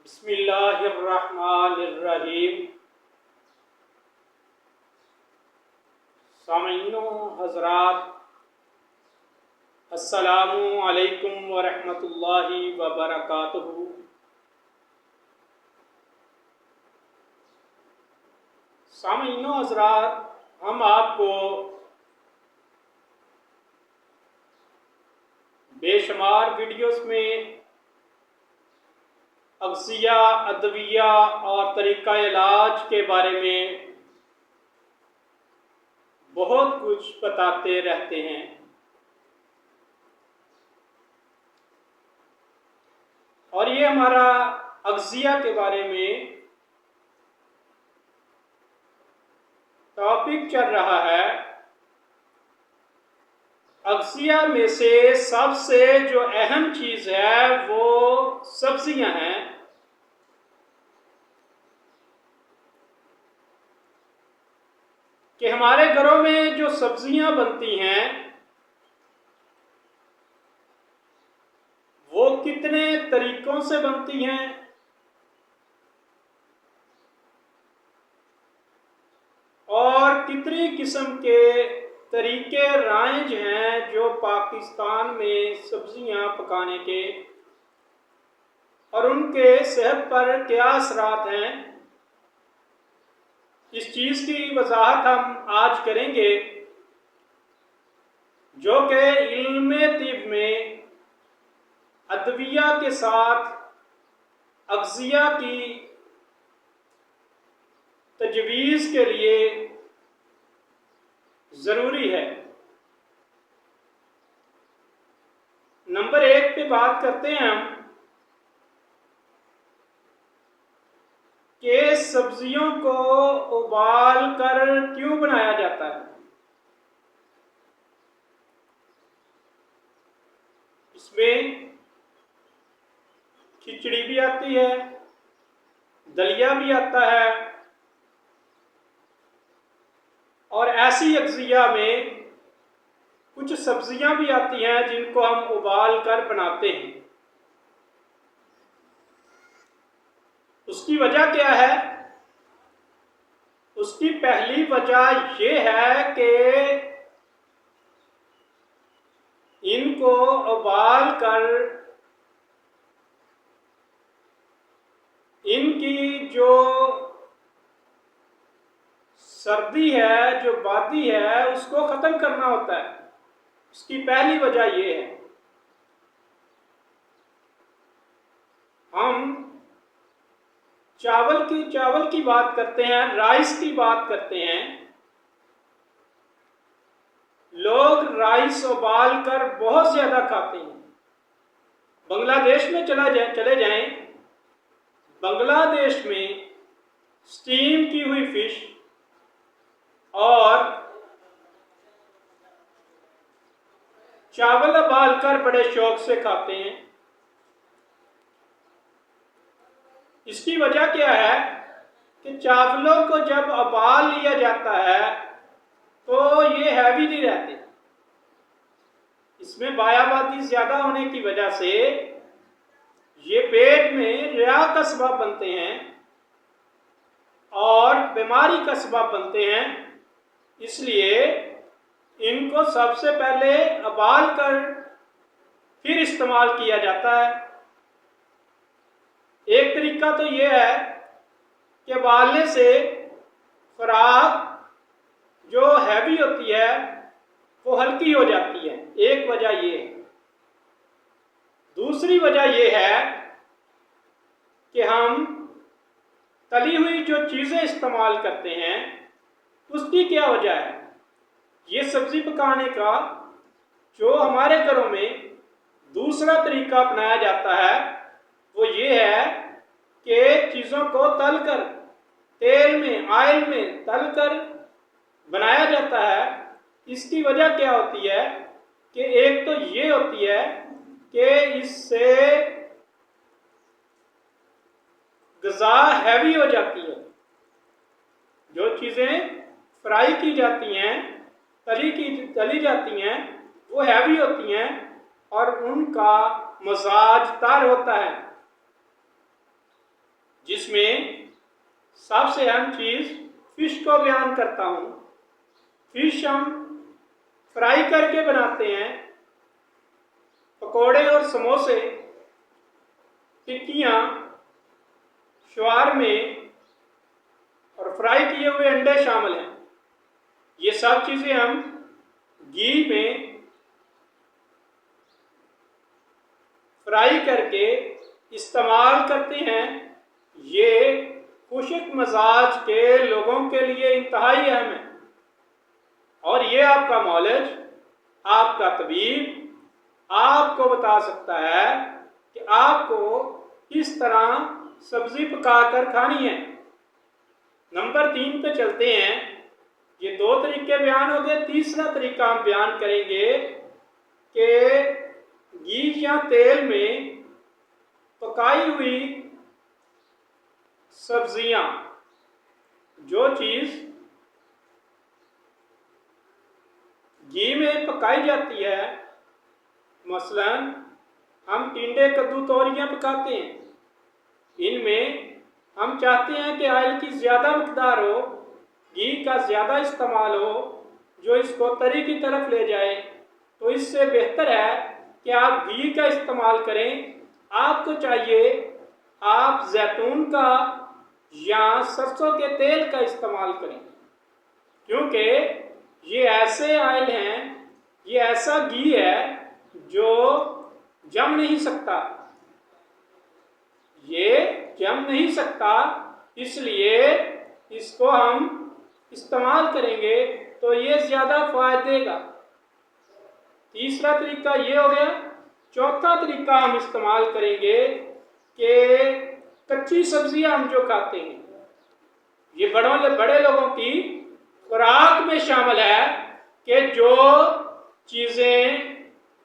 बिस्मिल्लाहिर्रहमानिर्रहीम। सामीनो हज़रात, अस्सलामु अलैकुम व रहमतुल्लाहि व बरकातुहू। सामीनो हज़रात, हम आपको बेशुमार वीडियोस में अग़ज़िया, अदविया और तरीक़ा इलाज के बारे में बहुत कुछ बताते रहते हैं। और ये हमारा अग़ज़िया के बारे में टॉपिक चल रहा है। अग़ज़िया में से सबसे जो अहम चीज़ है वो सब्ज़ियाँ हैं। कि हमारे घरों में जो सब्ज़ियाँ बनती हैं वो कितने तरीक़ों से बनती हैं और कितनी किस्म के तरीक़े राइज हैं जो पाकिस्तान में सब्ज़ियाँ पकाने के, और उनके सेहत पर क्या असरात हैं, इस चीज़ की वजाहत हम आज करेंगे, जो कि इल्मे तिब में अदविया के साथ अग़ज़िया की तजवीज़ के लिए ज़रूरी है। नंबर 1 पे बात करते हैं हम कि सब्जियों को उबाल कर क्यों बनाया जाता है। इसमें खिचड़ी भी आती है, दलिया भी आता है, और ऐसी अग़ज़िया में कुछ सब्जियां भी आती हैं जिनको हम उबाल कर बनाते हैं। उसकी वजह क्या है? उसकी पहली वजह यह है कि इनको उबाल कर इनकी जो सर्दी है, जो बादी है, उसको ख़त्म करना होता है। उसकी पहली वजह यह है। हम चावल की बात करते हैं, राइस की बात करते हैं। लोग राइस उबाल कर बहुत ज़्यादा खाते हैं। बांग्लादेश में चले जाएं, बांग्लादेश में स्टीम की हुई फिश और चावल उबाल कर बड़े शौक से खाते हैं। इसकी वजह क्या है कि चावलों को जब उबाल लिया जाता है तो ये हैवी नहीं रहते। इसमें बायाबादी ज़्यादा होने की वजह से ये पेट में रिया का सबब बनते हैं और बीमारी का सबब बनते हैं। इसलिए इनको सबसे पहले उबाल कर फिर इस्तेमाल किया जाता है। एक तरीका तो ये है कि उबालने से खुराक जो हैवी होती है वो हल्की हो जाती है। एक वजह ये है। दूसरी वजह ये है कि हम तली हुई जो चीज़ें इस्तेमाल करते हैं उसकी क्या वजह है। ये सब्ज़ी पकाने का जो हमारे घरों में दूसरा तरीका अपनाया जाता है वो ये है कि चीज़ों को तलकर तेल में, ऑयल में तलकर बनाया जाता है। इसकी वजह क्या होती है कि एक तो ये होती है कि इससे ग़िज़ा हैवी हो जाती है। जो चीज़ें फ्राई की जाती हैं, तली जाती हैं, वो हैवी होती हैं और उनका मजाज तर होता है। जिसमें सबसे अहम चीज़ फिश को बयान करता हूँ। फिश हम फ्राई करके बनाते हैं, पकोड़े और समोसे, टिक्कियाँ, शवारमे और फ्राई किए हुए अंडे शामिल हैं। ये सब चीज़ें हम घी में फ्राई करके इस्तेमाल करते हैं। ये खुश्क मजाज के लोगों के लिए इंतहाई अहम है और ये आपका मौलज, आपका तबीब आपको बता सकता है कि आपको किस तरह सब्जी पकाकर खानी है। नंबर 3 पे चलते हैं। ये 2 तरीके बयान हो गए। तीसरा तरीका हम बयान करेंगे कि घी या तेल में पकाई हुई सब्जियां, जो चीज़ घी में पकाई जाती है, मसलन हम टिंडे, कद्दू, तोरियां पकाते हैं, इनमें हम चाहते हैं कि ऑयल की ज़्यादा मकदार हो, घी का ज़्यादा इस्तेमाल हो, जो इसको तरी की तरफ ले जाए। तो इससे बेहतर है कि आप घी का इस्तेमाल करें। आपको चाहिए आप जैतून का या सरसों के तेल का इस्तेमाल करें, क्योंकि ये ऐसे ऑयल हैं, ये ऐसा घी है जो जम नहीं सकता, ये जम नहीं सकता, इसलिए इसको हम इस्तेमाल करेंगे तो ये ज़्यादा फायदा देगा। तीसरा तरीका ये हो गया। चौथा तरीका हम इस्तेमाल करेंगे कि कच्ची सब्जियां हम जो खाते हैं, ये बड़े लोगों की खुराक में शामिल है कि जो चीज़ें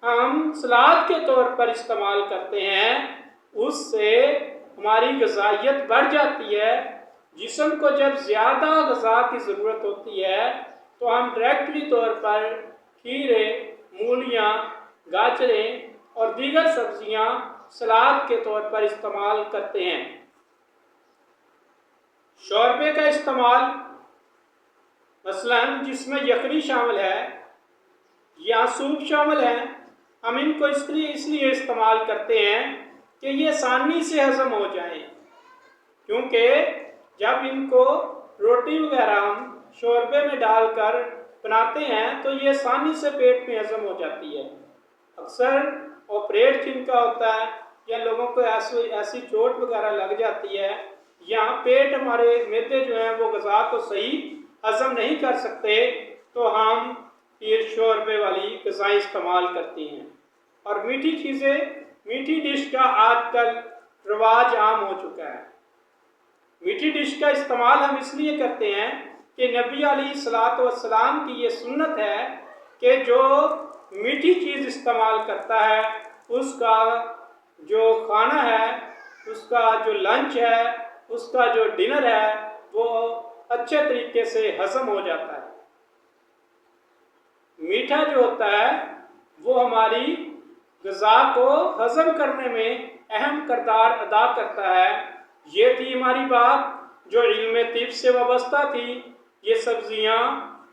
हम सलाद के तौर पर इस्तेमाल करते हैं, उससे हमारी ग़िज़ाइयत बढ़ जाती है। जिस्म को जब ज़्यादा ग़िज़ा की ज़रूरत होती है तो हम डायरेक्टली तौर पर खीरे, मूलियाँ, गाजरें और दीगर सब्जियां सलाद के तौर पर इस्तेमाल करते हैं। शोरबे का इस्तेमाल, मसलन जिसमें यखनी शामिल है या सूप शामिल है, हम इनको इसलिए इस्तेमाल करते हैं कि ये आसानी से हज़म हो जाएं, क्योंकि जब इनको रोटी वगैरह हम शोरबे में डालकर बनाते हैं तो ये आसानी से पेट में हज़म हो जाती है। अक्सर ऑपरेट जिनका होता है या लोगों को ऐसी चोट वगैरह लग जाती है या पेट, हमारे मैदे जो हैं वो ग़िज़ा को सही हज़म नहीं कर सकते, तो हम फिर शोरबे वाली ग़िज़ाएँ इस्तेमाल करते हैं। और मीठी चीज़ें, मीठी डिश का आजकल रिवाज आम हो चुका है। मीठी डिश का इस्तेमाल हम इसलिए करते हैं कि नबी अलैहिस्सलातु वस्सलाम की ये सुन्नत है कि जो मीठी चीज़ इस्तेमाल करता है उसका जो खाना है, उसका जो लंच है, उसका जो डिनर है, वो अच्छे तरीके से हज़म हो जाता है। मीठा जो होता है वो हमारी ग़िज़ा को हज़म करने में अहम किरदार अदा करता है। ये थी हमारी बात जो इल्म तिब से वाबस्ता थी। ये सब्ज़ियाँ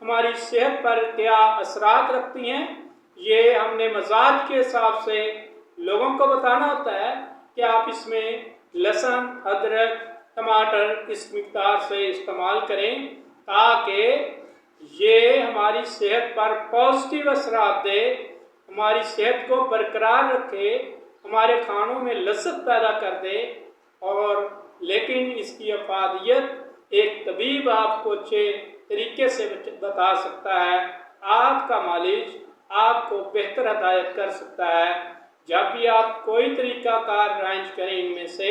हमारी सेहत पर क्या असरात रखती हैं, ये हमने मजाज के हिसाब से लोगों को बताना होता है कि आप इसमें लहसुन, अदरक, टमाटर इस मिक़दार से इस्तेमाल करें ताकि ये हमारी सेहत पर पॉजिटिव असरात दे, हमारी सेहत को बरकरार रखे, हमारे खानों में लज़्ज़त पैदा कर दे। और लेकिन इसकी अफादियत एक तबीब आपको अच्छे तरीके से बता सकता है। आपका मालिज आपको बेहतर हिदायत कर सकता है। जब भी आप कोई तरीका कार अरेंज करें इनमें से,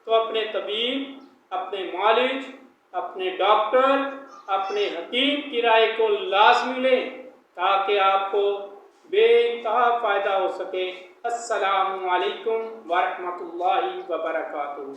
तो अपने तबीब, अपने मालिज, अपने डॉक्टर, अपने हकीम की राय को लाजमी लें ताकि आपको बेइंतहा फ़ायदा हो सके। अस्सलामु अलैकुम व रहमतुल्लाहि व बरकातुहू।